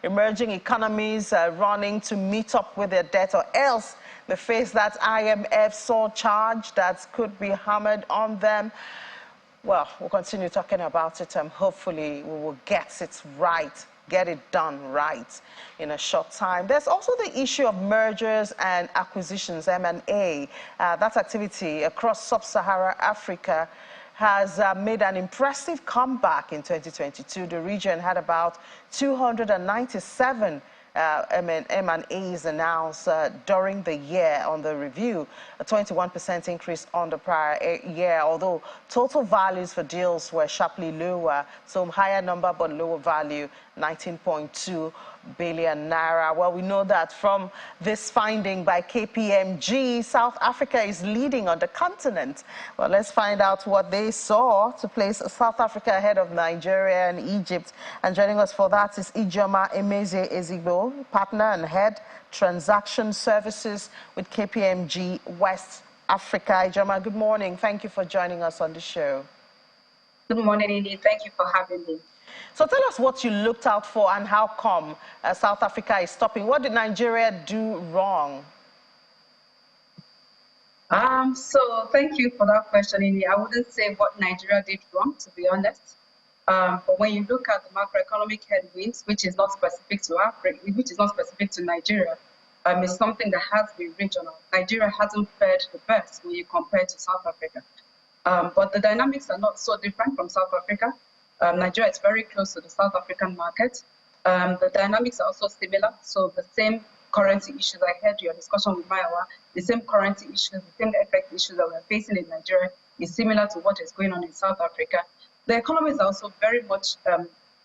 emerging economies running to meet up with their debt, or else they face that IMF surcharge that could be hammered on them. Well, we'll continue talking about it, and hopefully we will get it right, get it done right in a short time. There's also the issue of mergers and acquisitions, M&A. That activity across sub-Saharan Africa has made an impressive comeback in 2022. The region had about 297 M&As announced during the year on the review, a 21% increase on the prior year, although total values for deals were sharply lower, so higher number but lower value, 19.2 billion naira. Well, we know that from this finding by KPMG, South Africa is leading on the continent. Well, let's find out what they saw to place South Africa ahead of Nigeria and Egypt. And joining us for that is Ijeoma Emezie-Ezigbo, partner and head transaction services with KPMG West Africa. Ijeoma, good morning. Thank you for joining us on the show. Good morning, Indy. Thank you for having me. So tell us what you looked out for and how come South Africa is stopping. What did Nigeria do wrong? So thank you for that question, Indy. I wouldn't say what Nigeria did wrong, to be honest. But when you look at the macroeconomic headwinds, which is not specific to Africa, which is not specific to Nigeria, it's something that has been regional. Nigeria hasn't fared the best when you compare to South Africa. But the dynamics are not so different from South Africa. Nigeria is very close to the South African market. The dynamics are also similar. So the same currency issues, I heard your discussion with Maiwa, the same currency issues, the same FX issues that we're facing in Nigeria is similar to what is going on in South Africa. The economies are also very much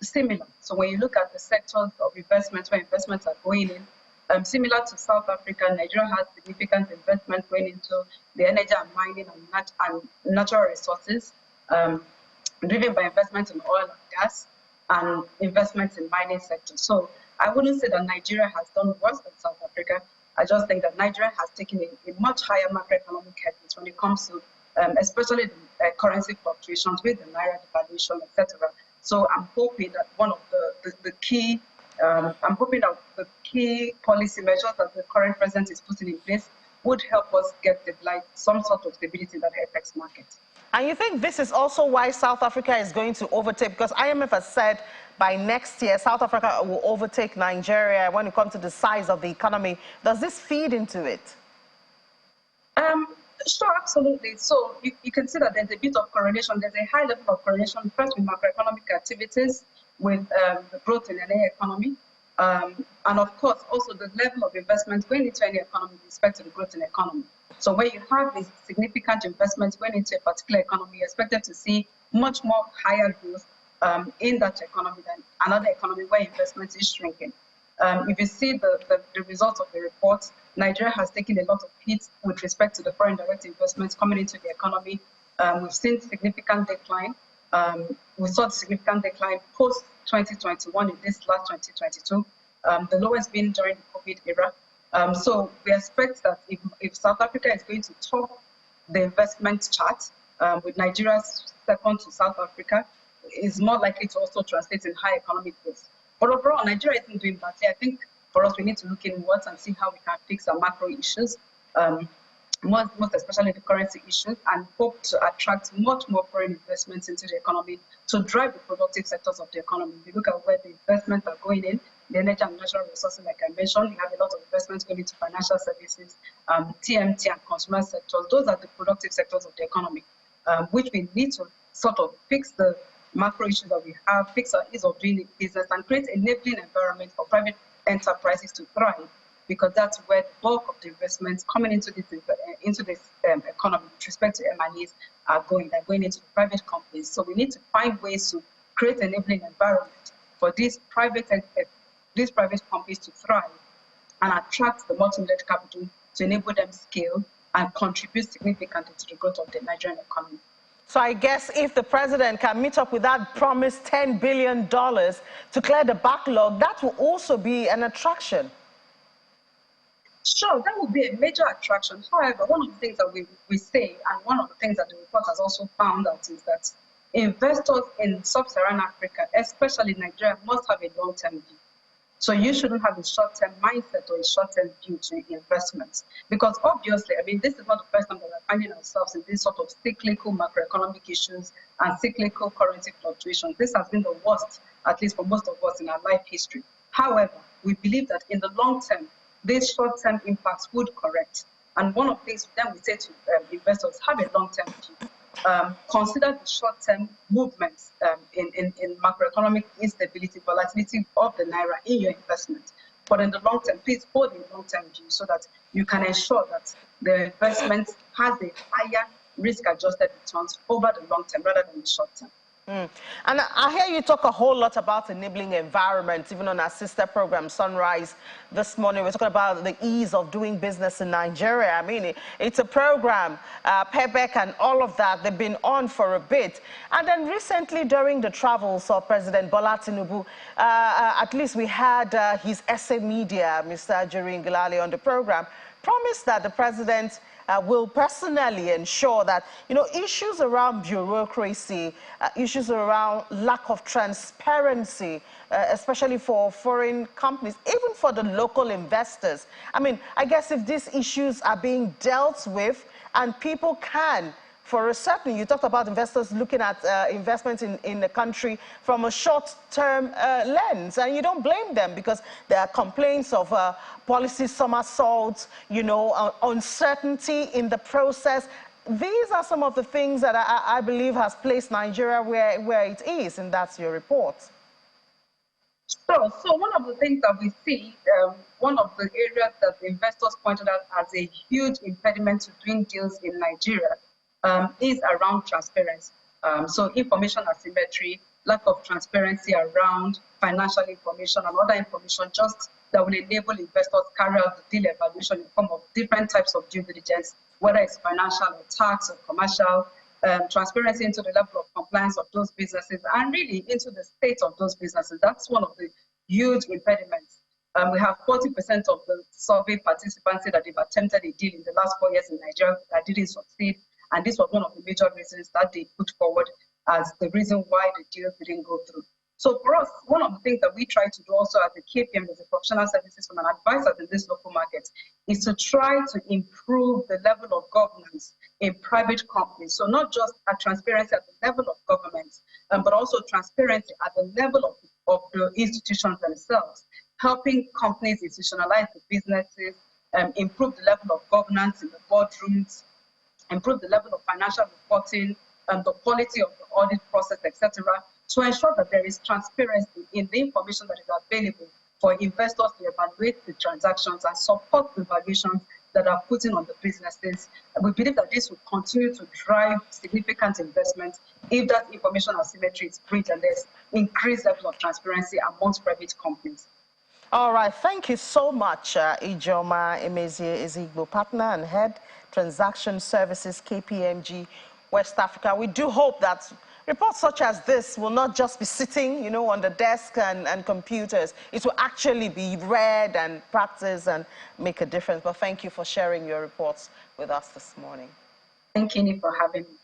similar. So when you look at the sectors of investments, where investments are going in, similar to South Africa, Nigeria has significant investment going into the energy and mining and natural resources, driven by investments in oil and gas and investments in mining sector. So I wouldn't say that Nigeria has done worse than South Africa. I just think that Nigeria has taken a much higher macroeconomic headwinds when it comes to especially the currency fluctuations with the naira devaluation, etc. So I'm hoping that one of the key policy measures that the current president is putting in place would help us get some sort of stability in that FX market. And you think this is also why South Africa is going to overtake? Because IMF has said by next year, South Africa will overtake Nigeria when it comes to the size of the economy. Does this feed into it? Sure, absolutely. So you can see that there's a bit of correlation. There's a high level of correlation, first with macroeconomic activities, with the growth in any economy. And of course, also the level of investment going into any economy with respect to the growth in the economy. So when you have these significant investments going into a particular economy, you're expected to see much more higher growth in that economy than another economy where investment is shrinking. If you see the results of the report, Nigeria has taken a lot of hits with respect to the foreign direct investments coming into the economy. We've seen significant decline. We saw the significant decline post-2021 in this last 2022, the lowest been during the COVID era. So we expect that if South Africa is going to top the investment chart, with Nigeria's second to South Africa, is more likely to also translate in high economic growth. But overall, Nigeria isn't doing that. I think for us, we need to look inwards and see how we can fix our macro issues, most especially the currency issues, and hope to attract much more foreign investments into the economy to drive the productive sectors of the economy. If you look at where the investments are going in, the energy and natural resources, like I mentioned, we have a lot of investments going into financial services, TMT and consumer sectors. Those are the productive sectors of the economy, which we need to sort of fix the macro issues that we have, fix our ease of doing business, and create an enabling environment for private enterprises to thrive, because that's where the bulk of the investments coming into this economy with respect to M&As are going. They're going into the private companies. So we need to find ways to create an enabling environment for these private companies to thrive and attract the multi-level capital to enable them scale and contribute significantly to the growth of the Nigerian economy. So I guess if the president can meet up with that promised $10 billion to clear the backlog, that will also be an attraction. Sure, that would be a major attraction. However, one of the things that we say, and one of the things that the report has also found out, is that investors in sub-Saharan Africa, especially Nigeria, must have a long-term view. So you shouldn't have a short-term mindset or a short-term view to investments. Because obviously, I mean, this is not the first time that we're finding ourselves in this sort of cyclical macroeconomic issues and cyclical currency fluctuations. This has been the worst, at least for most of us, in our life history. However, we believe that in the long term, these short-term impacts would correct. And one of the things then we say to investors, have a long-term view. Consider the short-term movements in macroeconomic instability, volatility of the naira in your investment. But in the long term, please hold a long-term view so that you can ensure that the investment has a higher risk-adjusted returns over the long term rather than the short term. And I hear you talk a whole lot about enabling environment, even on our sister program, Sunrise. This morning, we're talking about the ease of doing business in Nigeria. I mean, it's a program, payback and all of that. They've been on for a bit. And then recently, during the travels of President Bola Tinubu, at least we had his essay media, Mr. Jerry Ngilali, on the program, promised that the president will personally ensure that, you know, issues around bureaucracy, issues around lack of transparency, especially for foreign companies, even for the local investors. I mean, I guess if these issues are being dealt with and people can, for a certain, you talked about investors looking at investments in the country from a short-term lens, and you don't blame them because there are complaints of policy somersaults, you know, uncertainty in the process. These are some of the things that I believe has placed Nigeria where it is, and that's your report. So one of the things that we see, one of the areas that the investors pointed out as a huge impediment to doing deals in Nigeria is around transparency. So information asymmetry, lack of transparency around financial information and other information just that will enable investors carry out the deal evaluation in form of different types of due diligence, whether it's financial or tax or commercial, transparency into the level of compliance of those businesses and really into the state of those businesses. That's one of the huge impediments. We have 40% of the survey participants say that they've attempted a deal in the last 4 years in Nigeria that didn't succeed. And this was one of the major reasons that they put forward as the reason why the deal didn't go through. So for us, one of the things that we try to do also as a KPMG, as a professional services from an advisor in this local market, is to try to improve the level of governance in private companies. So not just a transparency at the level of government, but also transparency at the level of the institutions themselves, helping companies institutionalize the businesses, improve the level of governance in the boardrooms, improve the level of financial reporting, the quality of the audit process, etc., to ensure that there is transparency in the information that is available for investors to evaluate the transactions and support the valuations that are put in on the businesses. And we believe that this will continue to drive significant investment if that information asymmetry is bridged and there's increased level of transparency amongst private companies. All right, thank you so much, Ijeoma Emezie-Ezigbo, partner and head transaction services, KPMG, West Africa. We do hope that reports such as this will not just be sitting, you know, on the desk and computers. It will actually be read and practiced and make a difference. But thank you for sharing your reports with us this morning. Thank you for having me.